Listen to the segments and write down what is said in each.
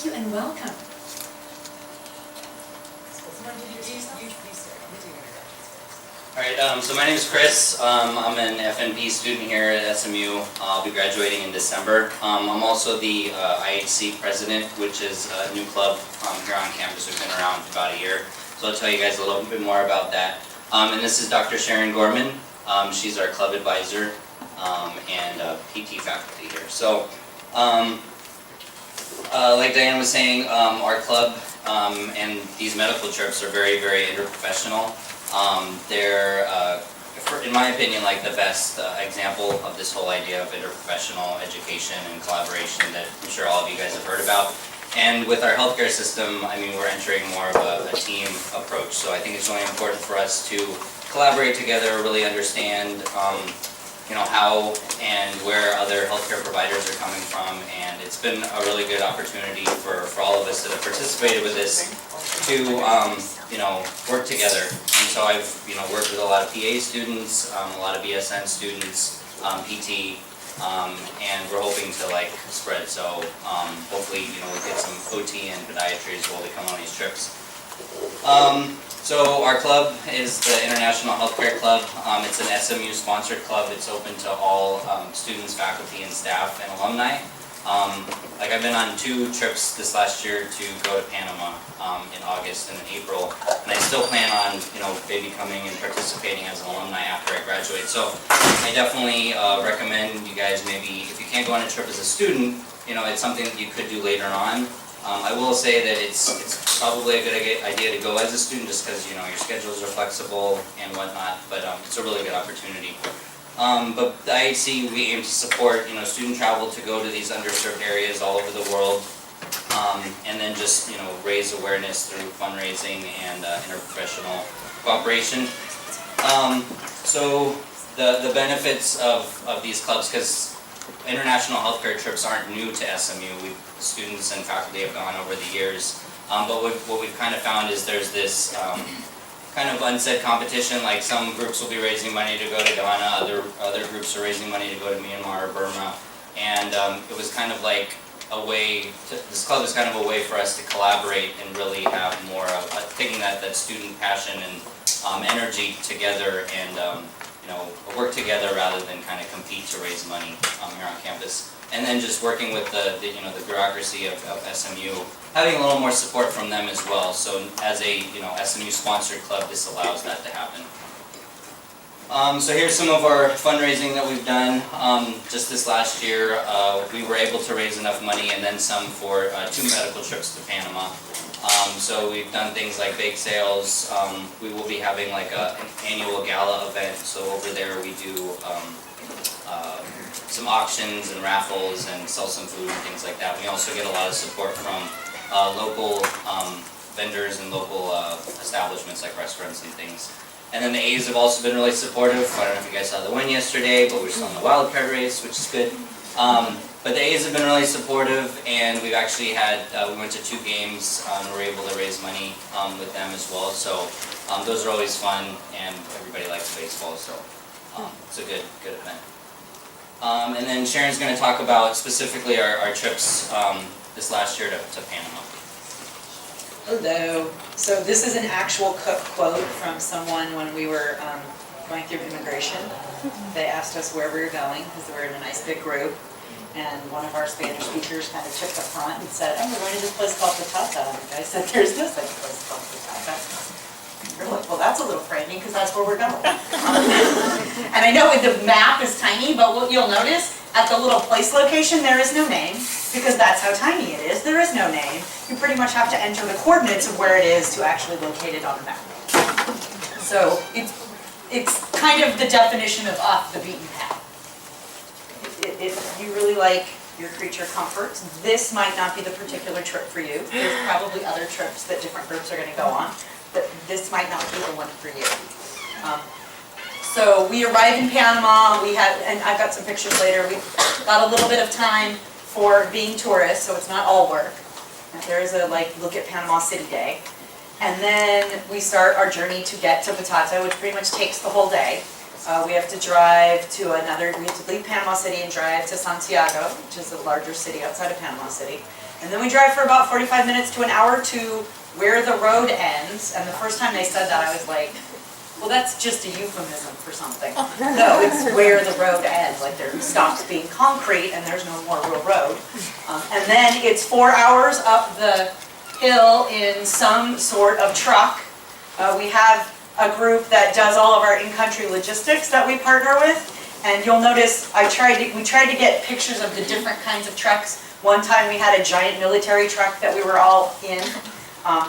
Thank you and welcome. Alright, so my name is Chris. I'm an FNP student here at SMU. I'll be graduating in December. I'm also the IHC president, which is a new club here on campus. We've been around for about a year. So I'll tell you guys a little bit more about that. And this is Dr. Sharon Gorman. She's our club advisor and PT faculty here. So, like Diane was saying, our club and these medical trips are very, very interprofessional. They're, in my opinion, like the best example of this whole idea of interprofessional education and collaboration that I'm sure all of you guys have heard about. And with our healthcare system, I mean, we're entering more of a team approach. So I think it's really important for us to collaborate together, really understand, you know, how and where other healthcare providers are coming from. And it's been a really good opportunity for all of us that have participated with this to, you know, work together. And so I've, you know, worked with a lot of PA students, a lot of ABSN students, PT, and we're hoping to like spread. So hopefully, you know, we get some OT and podiatry as well to come on these trips. So our club is the International Healthcare Club. It's an SMU sponsored club. It's open to all students, faculty, and staff and alumni. Like I've been on 2 trips this last year to go to Panama in August and in April, and I still plan on, you know, maybe coming and participating as an alumni after I graduate. So I definitely recommend you guys, maybe if you can't go on a trip as a student, you know, it's something that you could do later on. I will say that it's probably a good idea to go as a student just because, you know, your schedules are flexible and whatnot, but it's a really good opportunity. But the IHC, we aim to support, you know, student travel to go to these underserved areas all over the world, and then just, you know, raise awareness through fundraising and interprofessional cooperation. So the benefits of these clubs, because international healthcare trips aren't new to SMU. Students and faculty have gone over the years, but what we've kind of found is there's this kind of unsaid competition. Like some groups will be raising money to go to Ghana, other groups are raising money to go to Myanmar or Burma, and it was kind of like a way to, this club is kind of a way for us to collaborate and really have more of taking that student passion and energy together and you know, work together rather than kind of compete to raise money here on campus. And then just working with the you know, the bureaucracy of SMU, having a little more support from them as well. So as a, you know, SMU sponsored club, this allows that to happen. So here's some of our fundraising that we've done. Just this last year, we were able to raise enough money and then some for 2 medical trips to Panama. So we've done things like bake sales. We will be having like an annual gala event. So over there we do some auctions and raffles and sell some food and things like that. We also get a lot of support from local vendors and local establishments like restaurants and things. And then the A's have also been really supportive. I don't know if you guys saw the win yesterday, but we're still in the wildcard race, which is good. But the A's have been really supportive, and we've actually had, we went to 2 games, and we were able to raise money with them as well. So those are always fun, and everybody likes baseball, so it's a good event. And then Sharon's going to talk about specifically our trips this last year to Panama. Hello. So this is an actual quote from someone when we were going through immigration. They asked us where we were going because we were in a nice big group. And one of our Spanish speakers kind of took the front and said, "Oh, we're going to this place called Patata." And the guy said, "There's no such place called Patata." We're like, "Well, that's a little frightening because that's where we're going." And I know the map is tiny, but what you'll notice at the little place location, there is no name because that's how tiny it is. There is no name. You pretty much have to enter the coordinates of where it is to actually locate it on the map. So it's kind of the definition of off the beaten path. If you really like your creature comforts, this might not be the particular trip for you. There's probably other trips that different groups are going to go on, but this might not be the one for you. So we arrived in Panama. We had, and I've got some pictures later. We got a little bit of time for being tourists, so it's not all work. There is a look at Panama City day, and then we start our journey to get to Patata, which pretty much takes the whole day. We have to drive to we have to leave Panama City and drive to Santiago, which is a larger city outside of Panama City. And then we drive for about 45 minutes to an hour to where the road ends. And the first time they said that, I was like, well, that's just a euphemism for something. No, it's where the road ends, like there stops being concrete and there's no more real road. And then it's 4 hours up the hill in some sort of truck. We have a group that does all of our in-country logistics that we partner with. And you'll notice we tried to get pictures of the different kinds of trucks. One time we had a giant military truck that we were all in.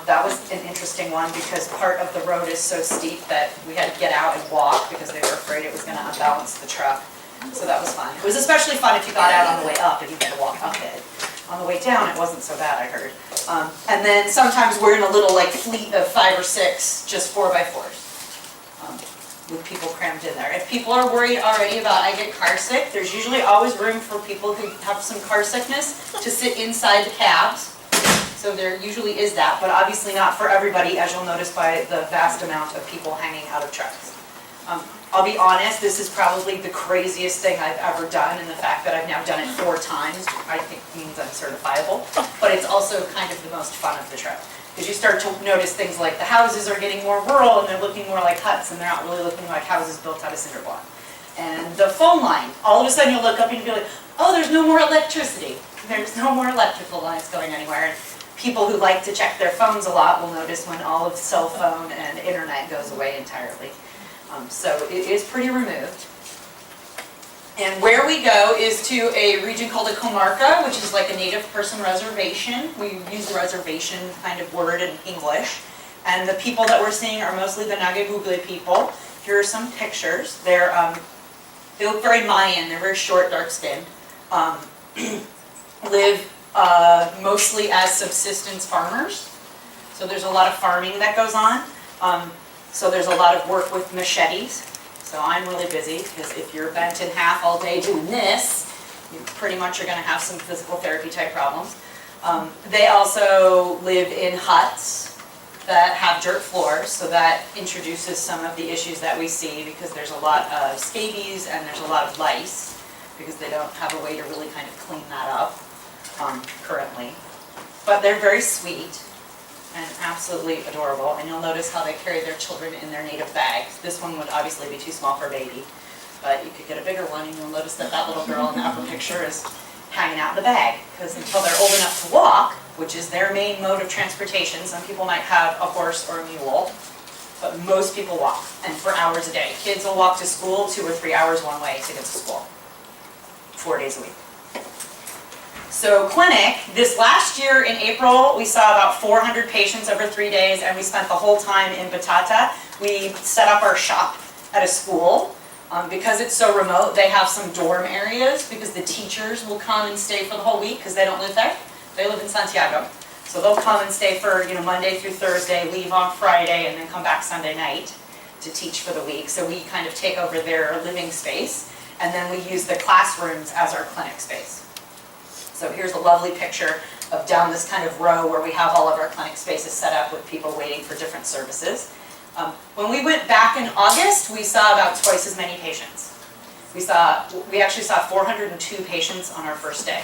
That was an interesting one because part of the road is so steep that we had to get out and walk because they were afraid it was going to unbalance the truck. So that was fun. It was especially fun if you got out on the way up and you had to walk up it. On the way down, it wasn't so bad, I heard. And then sometimes we're in a little like fleet of 5 or 6, just 4x4s, with people crammed in there. If people are worried already about I get car sick, there's usually always room for people who have some car sickness to sit inside the cabs. So there usually is that, but obviously not for everybody, as you'll notice by the vast amount of people hanging out of trucks. I'll be honest, this is probably the craziest thing I've ever done, and the fact that I've now done it 4 times, I think means I'm certifiable, but it's also kind of the most fun of the trip. Because you start to notice things like the houses are getting more rural and they're looking more like huts and they're not really looking like houses built out of cinder block. And the phone line, all of a sudden you'll look up and you'll be like, oh, there's no more electricity. There's no more electrical lines going anywhere. And people who like to check their phones a lot will notice when all of cell phone and internet goes away entirely. So it is pretty removed. And where we go is to a region called a Comarca, which is like a native person reservation. We use the reservation kind of word in English. And the people that we're seeing are mostly the Nagebugle people. Here are some pictures. They look very Mayan. They're very short, dark-skinned. Live mostly as subsistence farmers. So there's a lot of farming that goes on. So there's a lot of work with machetes. So I'm really busy because if you're bent in half all day doing this, you pretty much are going to have some physical therapy type problems. They also live in huts that have dirt floors, so that introduces some of the issues that we see because there's a lot of scabies and there's a lot of lice because they don't have a way to really kind of clean that up currently. But they're very sweet and absolutely adorable, and you'll notice how they carry their children in their native bags. This one would obviously be too small for a baby, but you could get a bigger one, and you'll notice that that little girl in the upper picture is hanging out in the bag, because until they're old enough to walk, which is their main mode of transportation, some people might have a horse or a mule, but most people walk, and for hours a day. Kids will walk to school 2 or 3 hours one way to get to school, 4 days a week. So clinic, this last year in April, we saw about 400 patients over 3 days, and we spent the whole time in Batata. We set up our shop at a school. Because it's so remote, they have some dorm areas because the teachers will come and stay for the whole week because they don't live there. They live in Santiago. So they'll come and stay for Monday through Thursday, leave on Friday, and then come back Sunday night to teach for the week. So we kind of take over their living space, and then we use the classrooms as our clinic space. So here's a lovely picture of down this kind of row where we have all of our clinic spaces set up with people waiting for different services. When we went back in August, we saw about twice as many patients. We actually saw 402 patients on our first day,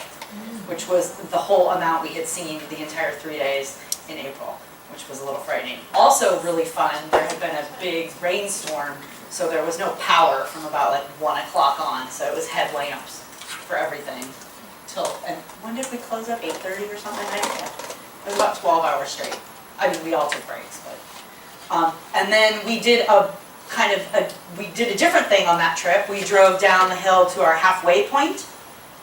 which was the whole amount we had seen the entire 3 days in April, which was a little frightening. Also really fun, there had been a big rainstorm, so there was no power from about like 1 o'clock on, so it was head lamps for everything. And when did we close up? 8:30 or something like that? It was about 12 hours straight. I mean, we all took breaks, but. And then we did a different thing on that trip. We drove down the hill to our halfway point,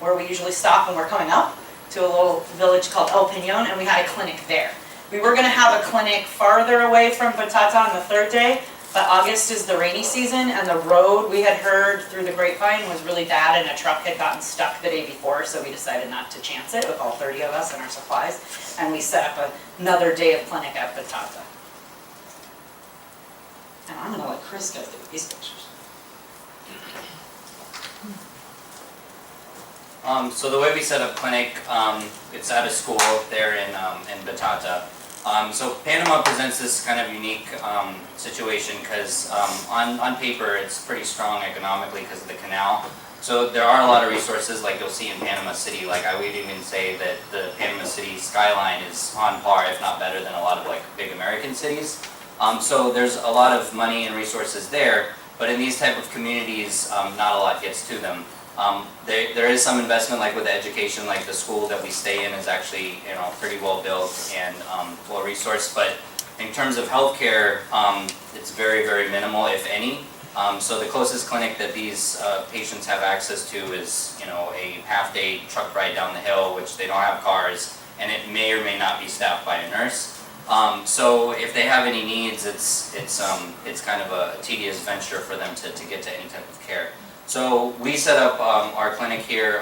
where we usually stop when we're coming up, to a little village called El Peñón, and we had a clinic there. We were going to have a clinic farther away from Batata on the 3rd day, but August is the rainy season, and the road we had heard through the grapevine was really bad, and a truck had gotten stuck the day before, so we decided not to chance it with all 30 of us and our supplies, and we set up another day of clinic at Batata. And I'm going to let Chris go through these pictures. So the way we set up clinic, it's at a school there in Batata. So Panama presents this kind of unique situation because on paper it's pretty strong economically because of the canal. So there are a lot of resources like you'll see in Panama City. Like I would even say that the Panama City skyline is on par, if not better, than a lot of like big American cities. So there's a lot of money and resources there, but in these type of communities, not a lot gets to them. There is some investment, like with the education, like the school that we stay in is actually, you know, pretty well built and well resourced. But in terms of healthcare, it's very, very minimal, if any. So the closest clinic that these patients have access to is, you know, a half-day truck ride down the hill, which they don't have cars, and it may or may not be staffed by a nurse. So if they have any needs, it's kind of a tedious venture for them to get to any type of care. So we set up our clinic here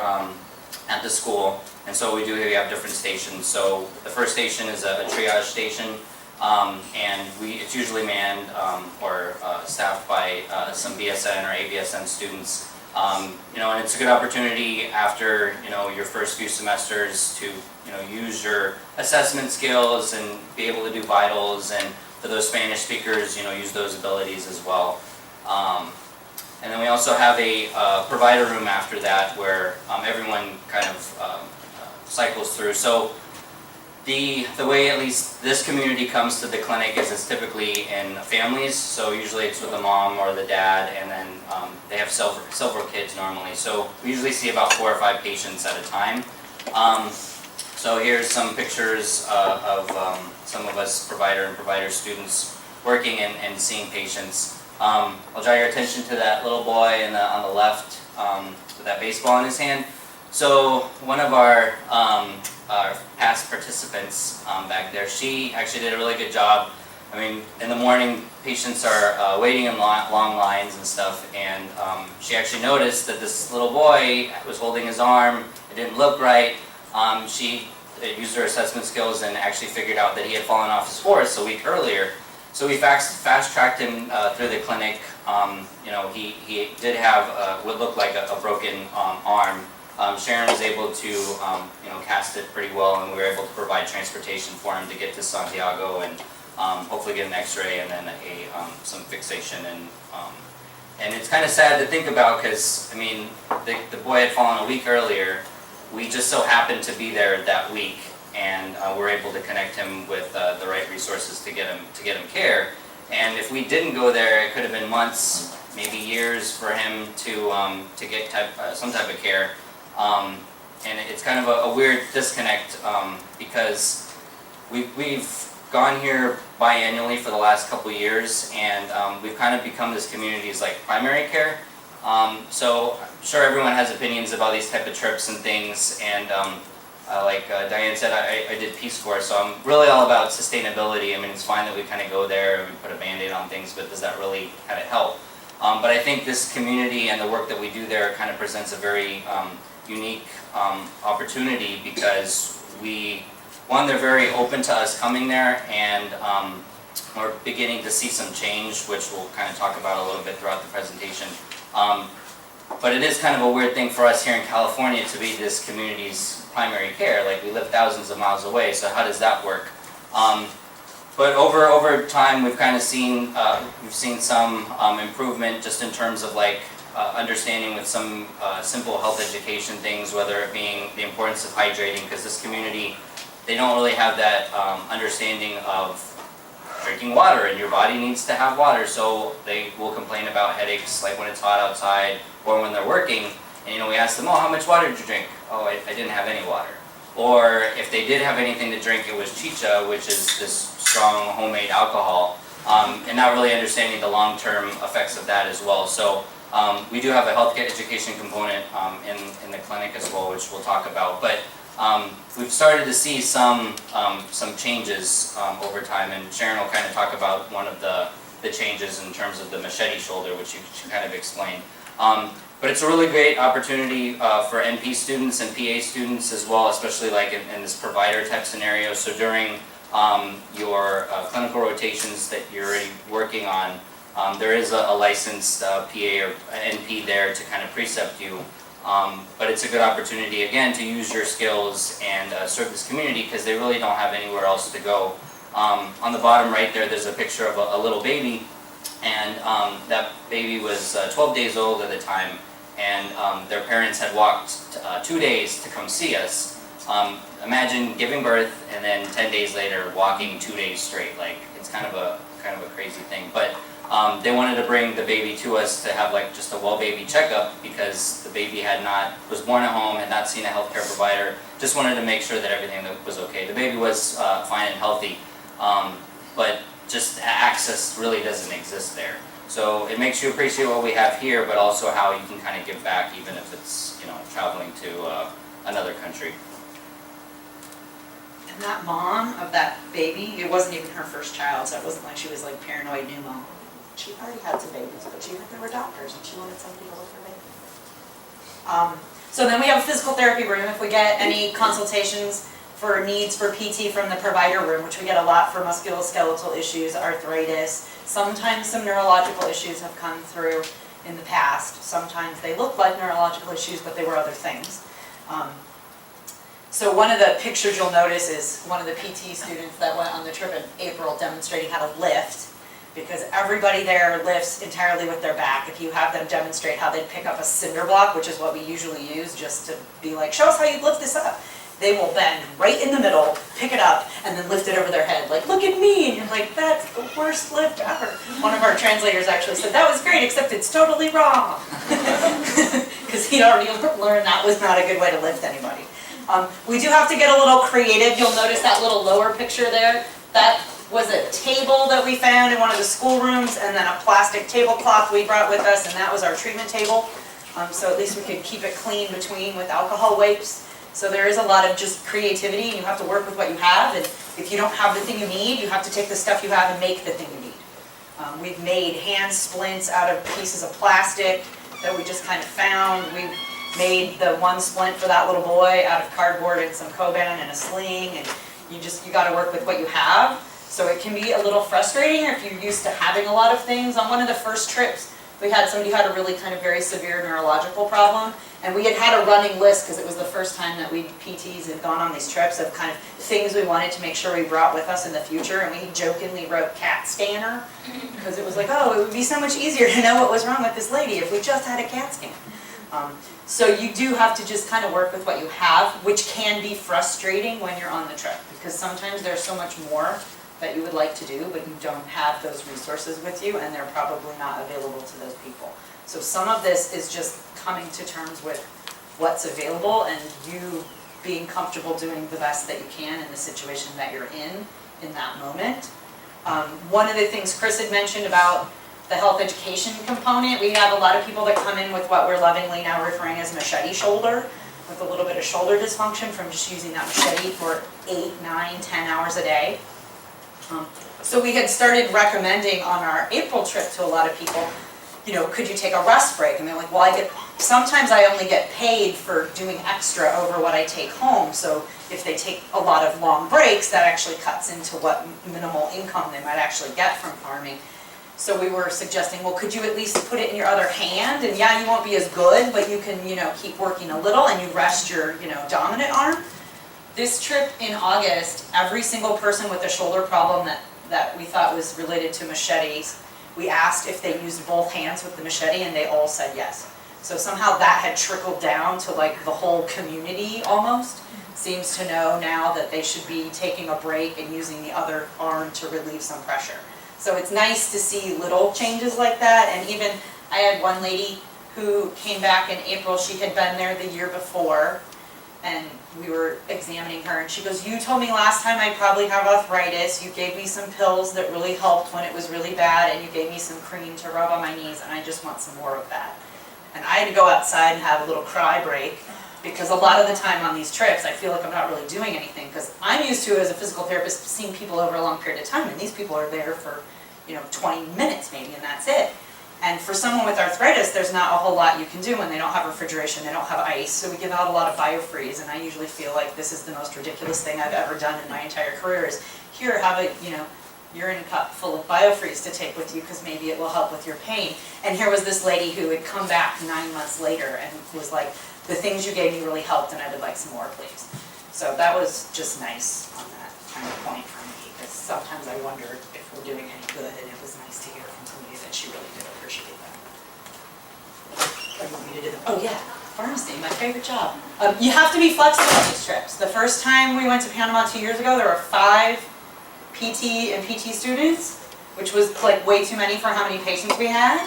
at the school, and so we have different stations. So the first station is a triage station, and it's usually manned or staffed by some BSN or ABSN students. You know, and it's a good opportunity after, you know, your first few semesters to, you know, use your assessment skills and be able to do vitals, and for those Spanish speakers, you know, use those abilities as well. And then we also have a provider room after that where everyone kind of cycles through. So the way at least this community comes to the clinic is it's typically in families. So usually it's with the mom or the dad, and then they have several kids normally. So we usually see about 4 or 5 patients at a time. So here's some pictures of some of us provider students working and seeing patients. I'll draw your attention to that little boy on the left with that baseball in his hand. So one of our past participants back there, she actually did a really good job. I mean, in the morning, patients are waiting in long lines and stuff, and she actually noticed that this little boy was holding his arm. It didn't look right. She used her assessment skills and actually figured out that he had fallen off his horse a week earlier. So we fast-tracked him through the clinic. You know, he did have what looked like a broken arm. Sharon was able to, you know, cast it pretty well, and we were able to provide transportation for him to get to Santiago and hopefully get an X-ray and then some fixation. And it's kind of sad to think about because, I mean, the boy had fallen a week earlier. We just so happened to be there that week, and we're able to connect him with the right resources to get him care. And if we didn't go there, it could have been months, maybe years for him to get some type of care. And it's kind of a weird disconnect because we've gone here biannually for the last couple of years, and we've kind of become this community's like primary care. So I'm sure everyone has opinions about these type of trips and things, and like Diane said, I did Peace Corps, so I'm really all about sustainability. I mean, it's fine that we kind of go there and we put a Band-Aid on things, but does that really kind of help? But I think this community and the work that we do there kind of presents a very unique opportunity because they're very open to us coming there, and we're beginning to see some change, which we'll kind of talk about a little bit throughout the presentation. But it is kind of a weird thing for us here in California to be this community's primary care. Like, we live thousands of miles away, so how does that work? But over time, we've kind of seen some improvement just in terms of like understanding with some simple health education things, whether it being the importance of hydrating, because this community, they don't really have that understanding of drinking water, and your body needs to have water, so they will complain about headaches like when it's hot outside or when they're working. And you know, we ask them, oh, how much water did you drink? Oh, I didn't have any water. Or if they did have anything to drink, it was chicha, which is this strong homemade alcohol, and not really understanding the long-term effects of that as well. So we do have a health education component in the clinic as well, which we'll talk about. But we've started to see some changes over time, and Sharon will kind of talk about one of the changes in terms of the machete shoulder, which she kind of explained. But it's a really great opportunity for NP students and PA students as well, especially like in this provider type scenario. So during your clinical rotations that you're already working on, there is a licensed PA or NP there to kind of precept you. But it's a good opportunity, again, to use your skills and serve this community because they really don't have anywhere else to go. On the bottom right there's a picture of a little baby, and that baby was 12 days old at the time, and their parents had walked 2 days to come see us. Imagine giving birth and then 10 days later walking 2 days straight. Like, it's kind of a crazy thing. But they wanted to bring the baby to us to have like just a well baby checkup, because the baby was born at home, had not seen a healthcare provider. Just wanted to make sure that everything was okay. The baby was fine and healthy, but just access really doesn't exist there. So it makes you appreciate what we have here, but also how you can kind of give back, even if it's, you know, traveling to another country. And that mom of that baby, it wasn't even her first child, so it wasn't like she was like paranoid new mom. She already had some babies, but she heard there were doctors and she wanted somebody to look her baby. So then we have a physical therapy room. If we get any consultations for needs for PT from the provider room, which we get a lot for musculoskeletal issues, arthritis, sometimes some neurological issues have come through in the past. Sometimes they look like neurological issues, but they were other things. So one of the pictures you'll notice is one of the PT students that went on the trip in April demonstrating how to lift, because everybody there lifts entirely with their back. If you have them demonstrate how they'd pick up a cinder block, which is what we usually use just to be like, show us how you lift this up. They will bend right in the middle, pick it up, and then lift it over their head. Like, look at me, and you're like, that's the worst lift ever. One of our translators actually said, that was great, except it's totally wrong. Because he'd already learned that was not a good way to lift anybody. We do have to get a little creative. You'll notice that little lower picture there. That was a table that we found in one of the schoolrooms, and then a plastic tablecloth we brought with us, and that was our treatment table. So at least we could keep it clean between with alcohol wipes. So there is a lot of just creativity, and you have to work with what you have, and if you don't have the thing you need, you have to take the stuff you have and make the thing you need. We've made hand splints out of pieces of plastic that we just kind of found. We've made the one splint for that little boy out of cardboard and some Coban and a sling, and you got to work with what you have. So it can be a little frustrating if you're used to having a lot of things. On one of the first trips, we had somebody who had a really kind of very severe neurological problem, and we had a running list because it was the first time that we PTs had gone on these trips of kind of things we wanted to make sure we brought with us in the future, and we jokingly wrote CAT scanner because it was like, oh, it would be so much easier to know what was wrong with this lady if we just had a CAT scan. So you do have to just kind of work with what you have, which can be frustrating when you're on the trip, because sometimes there's so much more that you would like to do, but you don't have those resources with you, and they're probably not available to those people. So some of this is just coming to terms with what's available and you being comfortable doing the best that you can in the situation that you're in that moment. One of the things Chris had mentioned about the health education component, we have a lot of people that come in with what we're lovingly now referring as machete shoulder, with a little bit of shoulder dysfunction from just using that machete for 8, 9, 10 hours a day. So we had started recommending on our April trip to a lot of people, you know, could you take a rest break? And they're like, well, sometimes I only get paid for doing extra over what I take home. So if they take a lot of long breaks, that actually cuts into what minimal income they might actually get from farming. So we were suggesting, well, could you at least put it in your other hand? And yeah, you won't be as good, but you can, you know, keep working a little and you rest your, you know, dominant arm. This trip in August, every single person with a shoulder problem that we thought was related to machetes, we asked if they used both hands with the machete, and they all said yes. So somehow that had trickled down to like the whole community almost. Seems to know now that they should be taking a break and using the other arm to relieve some pressure. So it's nice to see little changes like that. And even I had one lady who came back in April. She had been there the year before, and we were examining her, and she goes, you told me last time I'd probably have arthritis. You gave me some pills that really helped when it was really bad, and you gave me some cream to rub on my knees, and I just want some more of that. And I had to go outside and have a little cry break, because a lot of the time on these trips I feel like I'm not really doing anything, because I'm used to, as a physical therapist, seeing people over a long period of time, and these people are there for, you know, 20 minutes maybe, and that's it. And for someone with arthritis, there's not a whole lot you can do when they don't have refrigeration, they don't have ice, so we give out a lot of biofreeze, and I usually feel like this is the most ridiculous thing I've ever done in my entire career is, here, have a, you know, urine cup full of biofreeze to take with you because maybe it will help with your pain. And here was this lady who had come back 9 months later and was like, the things you gave me really helped and I would like some more, please. So that was just nice on that kind of point for me, because sometimes I wonder if we're doing any good, and it was nice to hear from somebody that she really did appreciate that. I want me to do them. Oh yeah, pharmacy, my favorite job. You have to be flexible on these trips. The first time we went to Panama 2 years ago, there were 5 PT and PT students, which was like way too many for how many patients we had.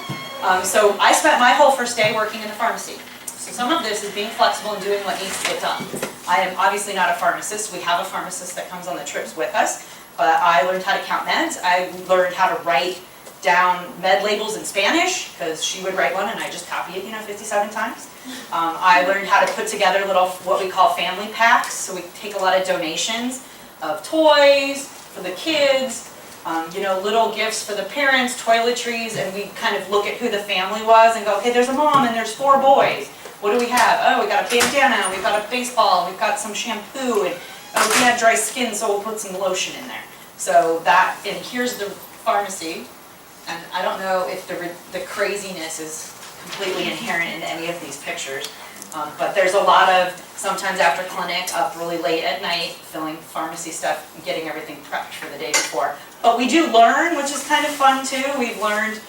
So I spent my whole first day working in the pharmacy. So some of this is being flexible and doing what needs to get done. I am obviously not a pharmacist. We have a pharmacist that comes on the trips with us, but I learned how to count meds. I learned how to write down med labels in Spanish, because she would write one and I just copy it, 57 times. I learned how to put together little, what we call family packs. So we take a lot of donations of toys for the kids, little gifts for the parents, toiletries, and we kind of look at who the family was and go, okay, there's a mom and there's 4 boys. What do we have? Oh, we got a bandana, we've got a baseball, we've got some shampoo, and we have dry skin, so we'll put some lotion in there. So that, and here's the pharmacy. And I don't know if the craziness is completely inherent in any of these pictures, but there's a lot of, sometimes after clinic, up really late at night, filling pharmacy stuff, getting everything prepped for the day before. But we do learn, which is kind of fun too. We've learned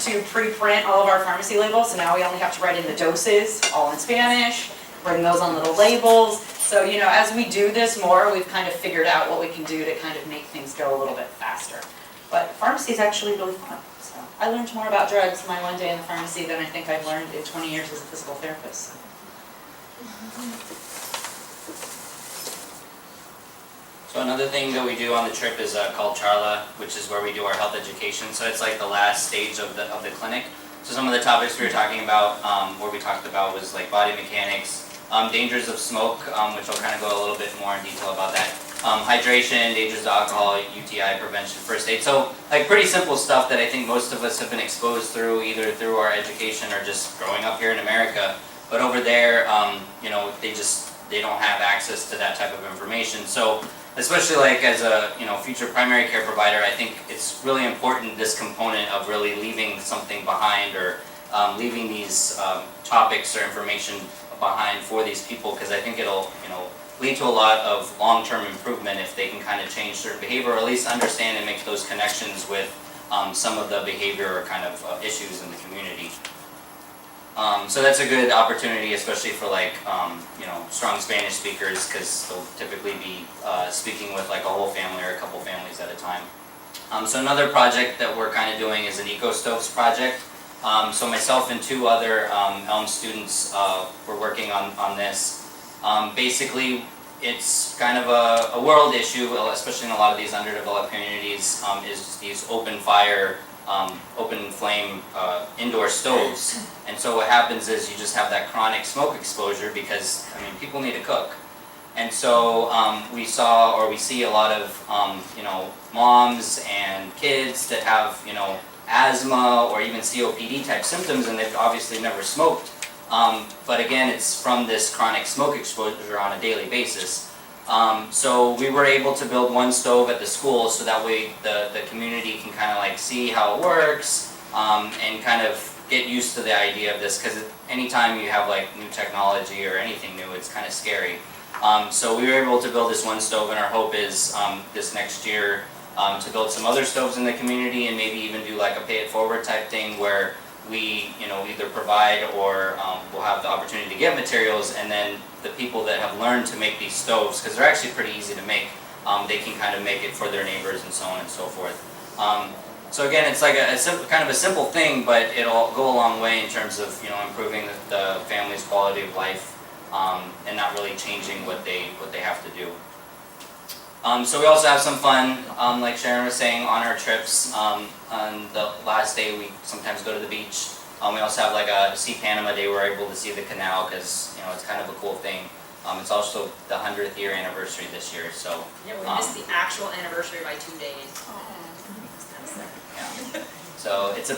to pre-print all of our pharmacy labels, so now we only have to write in the doses, all in Spanish, bring those on little labels. So, as we do this more, we've kind of figured out what we can do to kind of make things go a little bit faster. But pharmacy is actually really fun. So I learned more about drugs my one day in the pharmacy than I think I've learned in 20 years as a physical therapist. So another thing that we do on the trip is called Charla, which is where we do our health education. So it's like the last stage of the clinic. So some of the topics we were talking about, where we talked about was like body mechanics, dangers of smoke, which I'll kind of go a little bit more in detail about that. Hydration, dangers of alcohol, UTI prevention, first aid. So like pretty simple stuff that I think most of us have been exposed through, either through our education or just growing up here in America. But over there, they don't have access to that type of information. So especially like as a future primary care provider, I think it's really important, this component of really leaving something behind, or leaving these topics or information behind for these people, because I think it'll lead to a lot of long-term improvement if they can kind of change their behavior, or at least understand and make those connections with some of the behavior or kind of issues in the community. So that's a good opportunity, especially for like strong Spanish speakers, because they'll typically be speaking with like a whole family or a couple families at a time. So another project that we're kind of doing is an eco stoves project. So myself and 2 other Elm students were working on this. Basically, it's kind of a world issue, especially in a lot of these underdeveloped communities, is these open flame indoor stoves. And so what happens is you just have that chronic smoke exposure, because people need to cook. And so we see a lot of moms and kids that have asthma or even COPD type symptoms, and they've obviously never smoked. But again, it's from this chronic smoke exposure on a daily basis. So we were able to build one stove at the school, so that way the community can kind of like see how it works, and kind of get used to the idea of this, because anytime you have like new technology or anything new, it's kind of scary. So we were able to build this one stove, and our hope is this next year to build some other stoves in the community, and maybe even do like a pay it forward type thing, where we either provide or we'll have the opportunity to get materials, and then the people that have learned to make these stoves, because they're actually pretty easy to make, they can kind of make it for their neighbors and so on and so forth. So again, it's like kind of a simple thing, but it'll go a long way in terms of improving the family's quality of life, and not really changing what they have to do. So we also have some fun, like Sharon was saying, on our trips. On the last day, we sometimes go to the beach. We also have like a See Panama Day where we're able to see the canal, because it's kind of a cool thing. It's also the 100th year anniversary this year, so. Yeah, we missed the actual anniversary by 2 days. It's kind of sad. Yeah. So it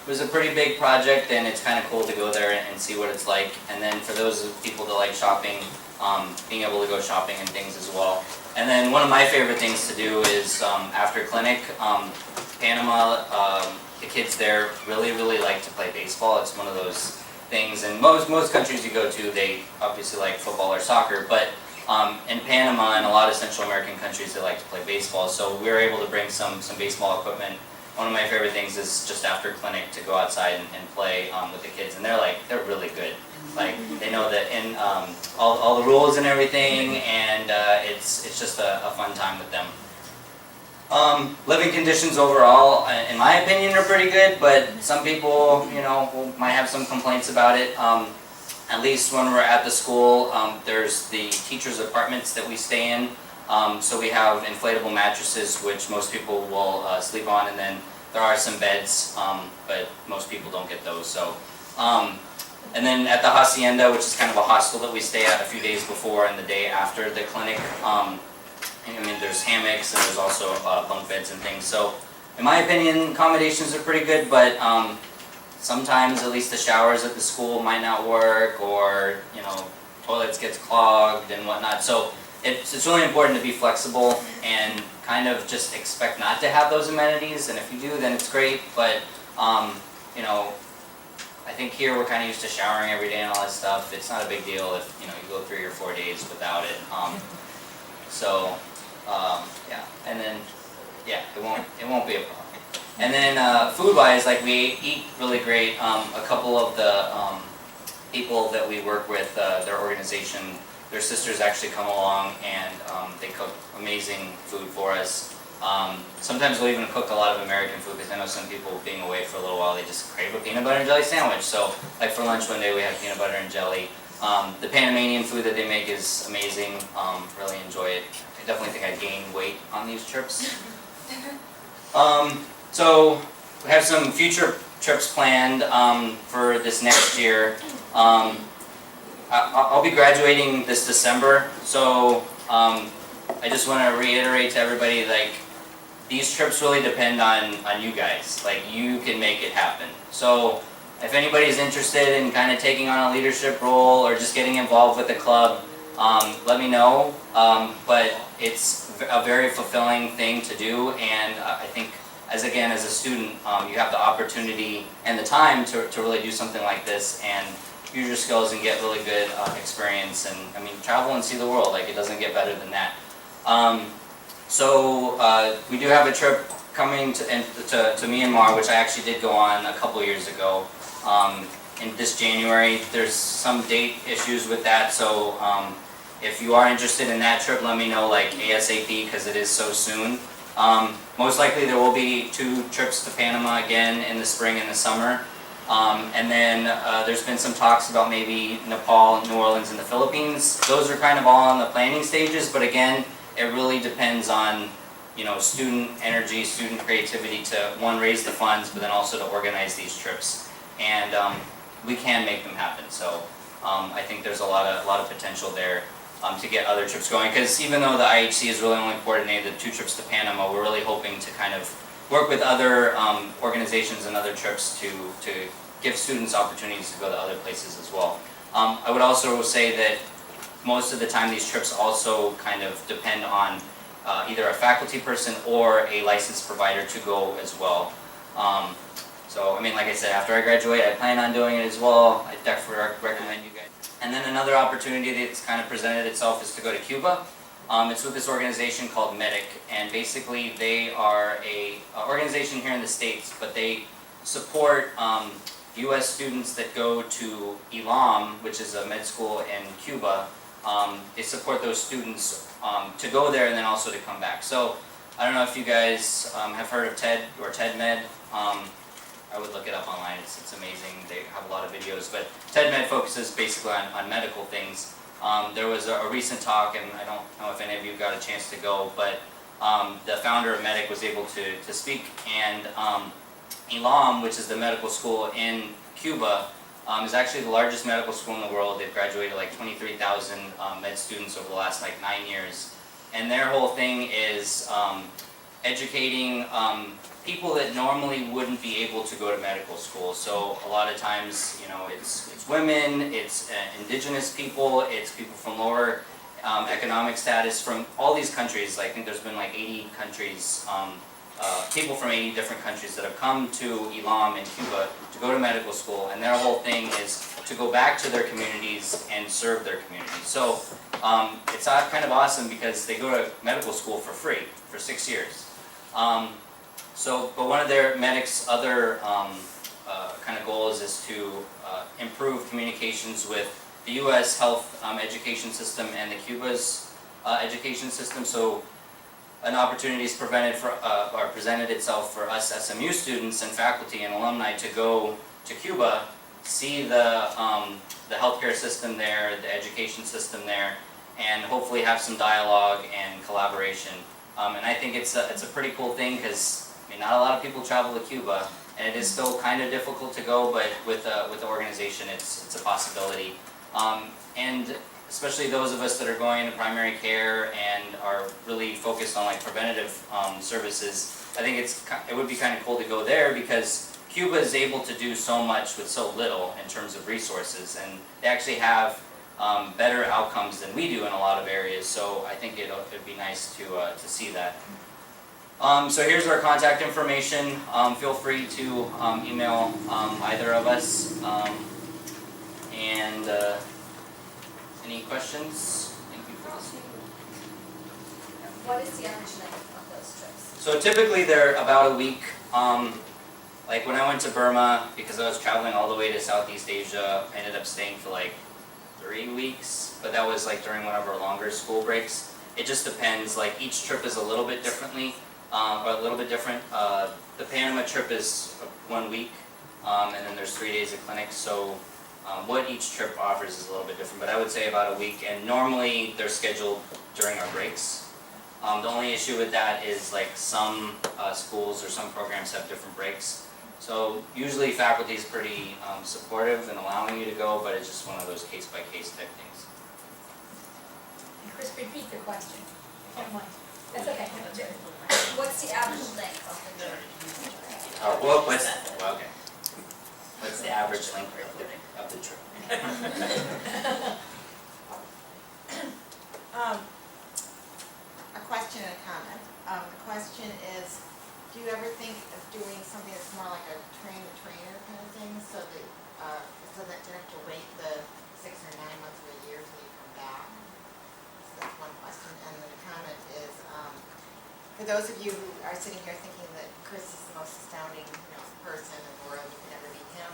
was a pretty big project, and it's kind of cool to go there and see what it's like. And then for those people that like shopping, being able to go shopping and things as well. And then one of my favorite things to do is after clinic, Panama, the kids there really like to play baseball. It's one of those things, and most countries you go to, they obviously like football or soccer, but In Panama and a lot of Central American countries, they like to play baseball, so we were able to bring some baseball equipment. One of my favorite things is just after clinic to go outside and play with the kids, and they're really good. Like, they know that in all the rules and everything, and it's just a fun time with them. Living conditions overall, in my opinion, are pretty good, but some people, might have some complaints about it. At least when we're at the school, there's the teachers' apartments that we stay in. So we have inflatable mattresses, which most people will sleep on, and then there are some beds, but most people don't get those. So, and then at the hacienda, which is kind of a hostel that we stay at a few days before and the day after the clinic, there's hammocks and there's also bunk beds and things. So, in my opinion, accommodations are pretty good, but sometimes at least the showers at the school might not work, or toilets gets clogged and whatnot. So it's really important to be flexible and kind of just expect not to have those amenities. And if you do, then it's great. But I think here we're kind of used to showering every day and all that stuff. It's not a big deal if you go 3 or 4 days without it. Yeah, and then it won't be a problem. And then food-wise, like, we eat really great. A couple of the people that we work with, their organization, their sisters actually come along and they cook amazing food for us. Sometimes we'll even cook a lot of American food, because I know some people, being away for a little while, they just crave a peanut butter and jelly sandwich. So, like, for lunch one day we had peanut butter and jelly. The Panamanian food that they make is amazing. Really enjoy it. I definitely think I gained weight on these trips. So we have some future trips planned for this next year. I'll be graduating this December, so I just want to reiterate to everybody, like, these trips really depend on you guys. Like, you can make it happen. So if anybody's interested in kind of taking on a leadership role or just getting involved with the club, let me know. But it's a very fulfilling thing to do, and I think as a student, you have the opportunity and the time to really do something like this and use your skills and get really good experience, and travel and see the world. Like, it doesn't get better than that. So we do have a trip coming to Myanmar, which I actually did go on a couple years ago. In this January, there's some date issues with that, so if you are interested in that trip, let me know, like, ASAP, because it is so soon. Most likely there will be 2 trips to Panama again in the spring and the summer. And then there's been some talks about maybe Nepal, New Orleans, and the Philippines. Those are kind of all in the planning stages, but again, it really depends on student energy, student creativity to, one, raise the funds, but then also to organize these trips. And we can make them happen. So I think there's a lot of potential there. To get other trips going, because even though the IHC has really only coordinated 2 trips to Panama, we're really hoping to kind of work with other organizations and other trips to give students opportunities to go to other places as well. I would also say that most of the time these trips also kind of depend on either a faculty person or a licensed provider to go as well. So, like I said, after I graduate, I plan on doing it as well. I definitely recommend you guys. And then another opportunity that's kind of presented itself is to go to Cuba. It's with this organization called Merritt, and basically they are a organization here in the States, but they support U.S. students that go to ELAM, which is a med school in Cuba. They support those students to go there and then also to come back. So I don't know if you guys have heard of TED or TED-Med. I would look it up online, it's amazing. They have a lot of videos, but TED-Med focuses basically on medical things. There was a recent talk, and I don't know if any of you got a chance to go, but the founder of Merritt was able to speak, and ELAM, which is the medical school in Cuba, is actually the largest medical school in the world. They've graduated like 23,000 med students over the last 9 years, and their whole thing is educating people that normally wouldn't be able to go to medical school. So a lot of times, it's women, it's indigenous people, it's people from lower economic status from all these countries. I think there's been like 80 countries, people from 80 different countries that have come to ELAM in Cuba to go to medical school, and their whole thing is to go back to their communities and serve their communities. So it's kind of awesome because they go to medical school for free for 6 years. But one of their medics' other kind of goals is to improve communications with the U.S. health education system and the Cuba's education system. So an opportunity is presented itself for us SMU students and faculty and alumni to go to Cuba, see the healthcare system there, the education system there, and hopefully have some dialogue and collaboration. And I think it's a pretty cool thing because not a lot of people travel to Cuba, and it is still kind of difficult to go, but with the organization, it's a possibility. And especially those of us that are going into primary care and are really focused on like preventative services, I think it would be kind of cool to go there because Cuba is able to do so much with so little in terms of resources, and they actually have better outcomes than we do in a lot of areas. So I think it'd be nice to see that. So here's our contact information. Feel free to email either of us. Any questions? Thank you for listening. What is the average length of those trips? So typically they're about a week. Like when I went to Burma, because I was traveling all the way to Southeast Asia, I ended up staying for like 3 weeks, but that was like during one of our longer school breaks. It just depends, like each trip is a little bit different. The Panama trip is 1 week, and then there's 3 days of clinics, so what each trip offers is a little bit different, but I would say about a week, and normally they're scheduled during our breaks. The only issue with that is like some schools or some programs have different breaks. So usually faculty is pretty supportive in allowing you to go, but it's just one of those case-by-case type things. Chris, repeat the question. That's okay. What's the average length of the trip? What's the average length of the trip? A question and a comment. The question is, do you ever think of doing something that's more like a train-the-trainer kind of thing, so that you don't have to wait the 6 or 9 months or a year till you come back? So that's one question. And the comment is, for those of you who are sitting here thinking that Chris is the most astounding person in the world, you could never meet him,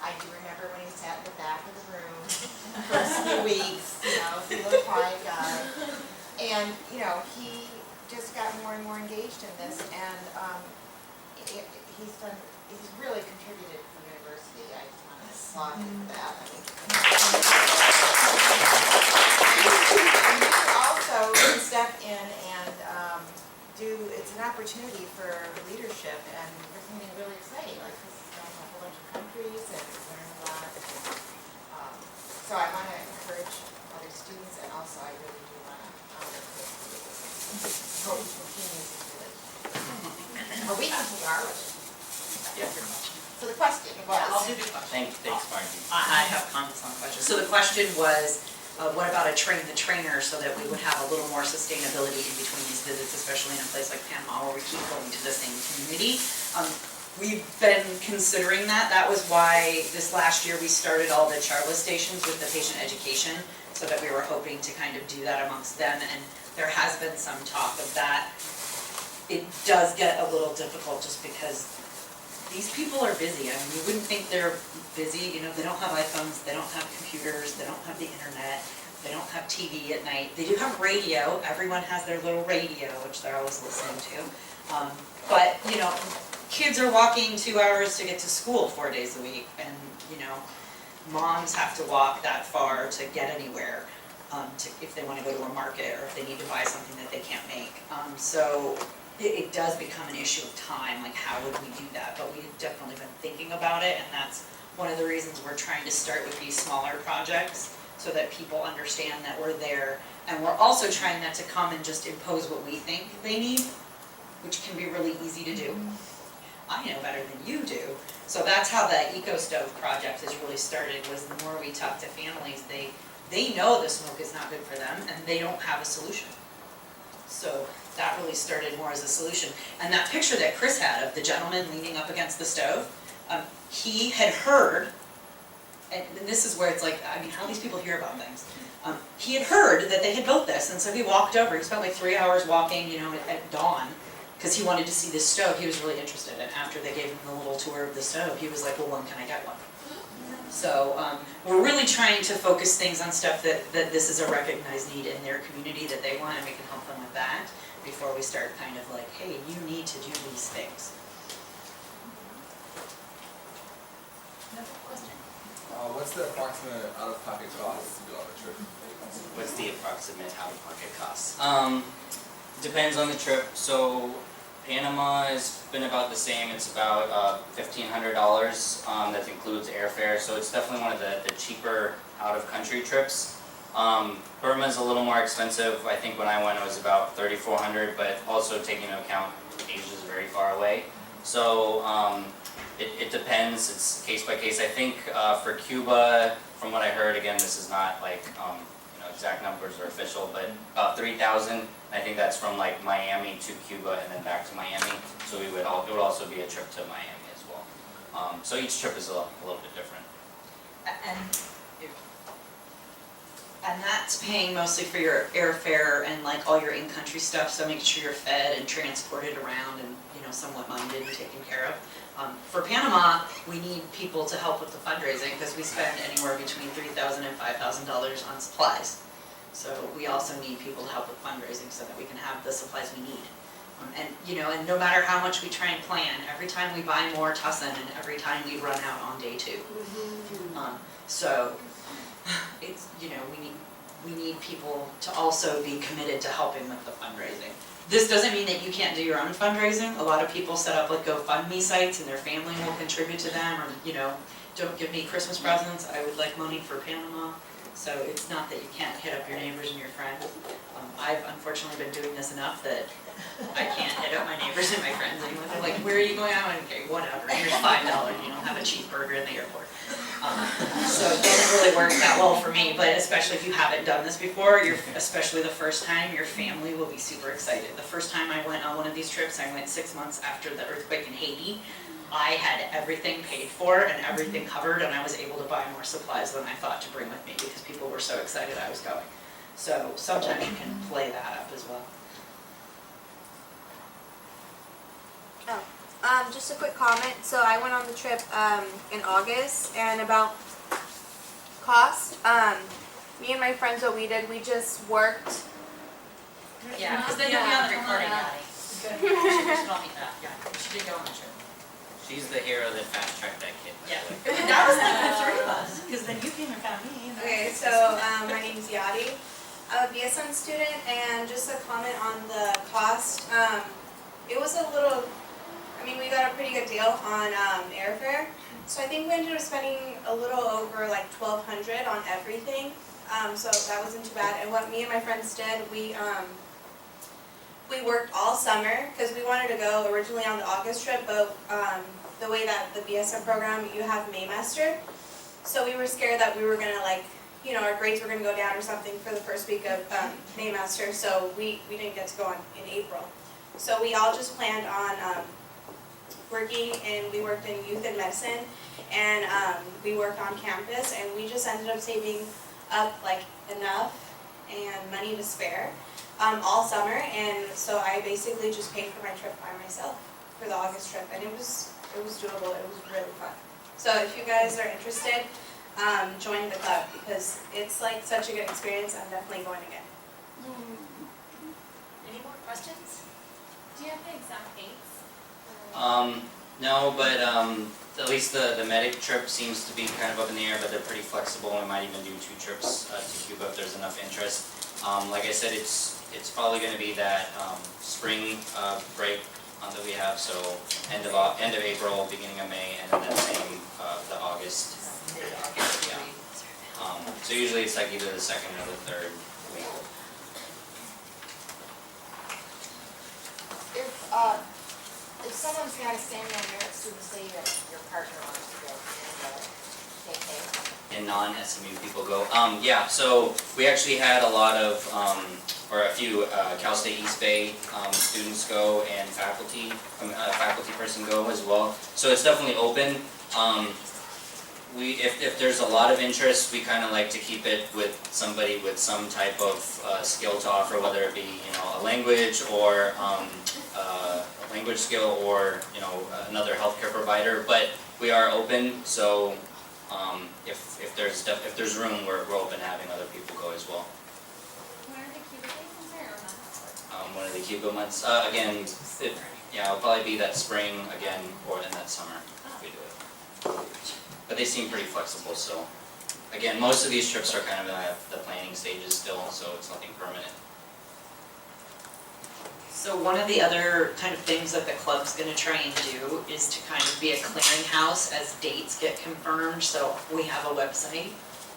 I do remember when he sat in the back of the room for a few weeks, he's a little quiet guy. And, he just got more and more engaged in this, and he's really contributed to the university. I just want to applaud him for that. And you also can step in and it's an opportunity for leadership, and there's something really exciting, like this is going to a whole bunch of countries and learn a lot. So I want to encourage other students, and also I really do want to honor Chris. Hope he continues to do it. Or we can take our Yeah, pretty much. So the question was. Yeah, I'll do the question. Thanks, Margie. I have comments on the question. So the question was, what about a train-the-trainer so that we would have a little more sustainability in between these visits, especially in a place like Panama where we keep going to the same community? We've been considering that. That was why this last year we started all the Charla stations with the patient education, so that we were hoping to kind of do that amongst them, and there has been some talk of that. It does get a little difficult just because these people are busy. I mean, you wouldn't think they're busy, they don't have iPhones, they don't have computers, they don't have the internet, they don't have TV at night. They do have radio. Everyone has their little radio, which they're always listening to. But kids are walking 2 hours to get to school 4 days a week, and moms have to walk that far to get anywhere, if they want to go to a market or if they need to buy something that they can't make. So it does become an issue of time, like how would we do that? But we've definitely been thinking about it, and that's one of the reasons we're trying to start with these smaller projects, so that people understand that we're there. And we're also trying not to come and just impose what we think they need, which can be really easy to do. I know better than you do. So that's how the Eco Stove project has really started, was the more we talk to families, they know the smoke is not good for them, and they don't have a solution. So that really started more as a solution. And that picture that Chris had of the gentleman leaning up against the stove, he had heard, and this is where it's like, how these people hear about things. He had heard that they had built this, and so he walked over. He spent like 3 hours walking, at dawn, because he wanted to see this stove. He was really interested, and after they gave him the little tour of the stove, he was like, well, when can I get one? So we're really trying to focus things on stuff that this is a recognized need in their community that they want, and we can help them with that before we start kind of like, hey, you need to do these things. What's the approximate out-of-pocket cost to go on a trip? What's the approximate out-of-pocket cost? Depends on the trip. So Panama has been about the same. It's about $1,500. That includes airfare. So it's definitely one of the cheaper out-of-country trips. Burma's a little more expensive. I think when I went it was about $3,400, but also taking into account Asia is very far away. So it depends. It's case by case. I think for Cuba, from what I heard, again, this is not like exact numbers are official, but about 3,000. I think that's from like Miami to Cuba and then back to Miami. So it would also be a trip to Miami as well. So each trip is a little bit different. And that's paying mostly for your airfare and like all your in-country stuff, so making sure you're fed and transported around and somewhat minded and taken care of. For Panama, we need people to help with the fundraising because we spend anywhere between $3,000 and $5,000 on supplies. So we also need people to help with fundraising so that we can have the supplies we need. And no matter how much we try and plan, every time we buy more tussin and every time we run out on day 2. So it's, we need people to also be committed to helping with the fundraising. This doesn't mean that you can't do your own fundraising. A lot of people set up like GoFundMe sites and their family will contribute to them, or don't give me Christmas presents, I would like money for Panama. So it's not that you can't hit up your neighbors and your friends. I've unfortunately been doing this enough that I can't hit up my neighbors and my friends anymore. They're like, where are you going? I'm like, okay, whatever, here's $5, have a cheeseburger in the airport. So it doesn't really work that well for me, but especially if you haven't done this before, especially the first time, your family will be super excited. The first time I went on one of these trips, I went 6 months after the earthquake in Haiti. I had everything paid for and everything covered, and I was able to buy more supplies than I thought to bring with me because people were so excited I was going. So sometimes you can play that up as well. Just a quick comment. So I went on the trip in August, and about cost, me and my friends, what we did, we just worked. Yeah, because then you'll be on the recording, Yadi. Good. She should all meet that. Yeah, she did go on the trip. She's the hero that fast-tracked that kid, by Yeah. the way. That was like the 3 of us, because then you came and found me. And Okay, so my name is Yadi. I'm a BSN student, and just a comment on the cost. It was a little, we got a pretty good deal on airfare. So I think we ended up spending a little over like $1,200 on everything. So that wasn't too bad. And what me and my friends did, we worked all summer because we wanted to go originally on the August trip, but the way that the BSN program, you have Maymester. So we were scared that we were gonna our grades were gonna go down or something for the first week of Maymester. So we didn't get to go on in April. So we all just planned on working, and we worked in youth and medicine, and we worked on campus, and we just ended up saving up enough and money to spare all summer. And so I basically just paid for my trip by myself for the August trip, and it was doable. It was really fun. So if you guys are interested, join the club because it's such a good experience. I'm definitely going again. Any more questions? Do you have the exact dates? No, but at least the medic trip seems to be kind of up in the air, but they're pretty flexible. We might even do 2 trips to Cuba if there's enough interest. Like I said, it's probably going to be that spring break that we have, so end of April, beginning of May, and then that same the August. Yeah. So usually it's either the 2nd or the 3rd week. If someone's got a Samuel Merritt student, say your partner wants to go, And non-SMU people go. Yeah, so we actually had a lot of, or a few Cal State East Bay students go, and faculty person go as well. So it's definitely open. if there's a lot of interest, we kind of like to keep it with somebody with some type of skill to offer, whether it be, a language or a language skill or, another healthcare provider. But we are open, so if there's room, we're open to having other people go as well. When are the Cuba days there or not? One of the Cuba months, again, it'll probably be that spring again, or in that summer, if we do it. But they seem pretty flexible, so, again, most of these trips are kind of in the planning stages still, so it's nothing permanent. So one of the other kind of things that the club's gonna try and do is to kind of be a clearinghouse as dates get confirmed. So we have a website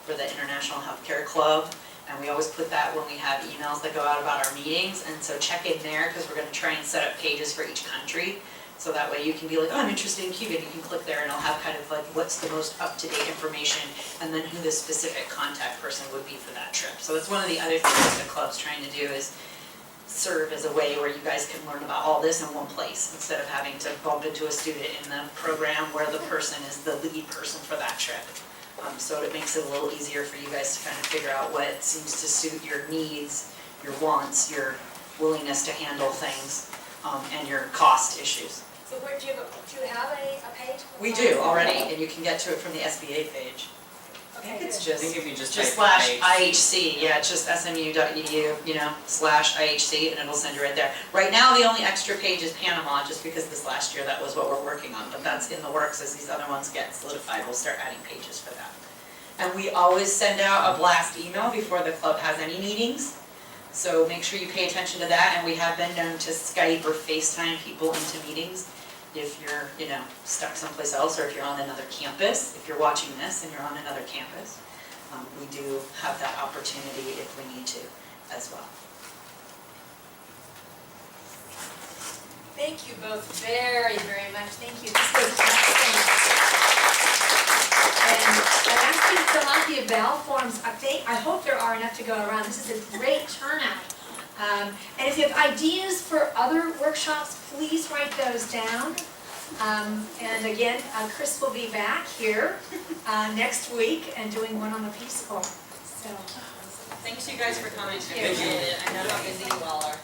for the International Healthcare Club, and we always put that when we have emails that go out about our meetings. And so check in there, because we're gonna try and set up pages for each country. So that way you can be like, oh, I'm interested in Cuba, and you can click there and it'll have kind of like what's the most up-to-date information, and then who the specific contact person would be for that trip. So it's one of the other things the club's trying to do is serve as a way where you guys can learn about all this in one place, instead of having to bump into a student in the program where the person is the lead person for that trip. So it makes it a little easier for you guys to kind of figure out what seems to suit your needs, your wants, your willingness to handle things, and your cost issues. So where, do you have a page? We do already, and you can get to it from the SBA page. I think it's I just think if you just /IHC, yeah, it's just smu.edu, /IHC, and it'll send you right there. Right now, the only extra page is Panama, just because this last year that was what we're working on, but that's in the works. As these other ones get solidified, we'll start adding pages for that. And we always send out a blast email before the club has any meetings, so make sure you pay attention to that. And we have been known to Skype or FaceTime people into meetings if you're, stuck someplace else, or if you're on another campus. If you're watching this and you're on another campus, we do have that opportunity if we need to as well. Thank you both very, very much. Thank you. This was excellent. And I asked you to fill out the eval forms. I hope there are enough to go around. This is a great turnout. And if you have ideas for other workshops, please write those down. And again, Chris will be back here next week and doing one on the Peace Corps. So, Thanks you guys for coming, I Thank you. appreciate it, I know how busy you all are.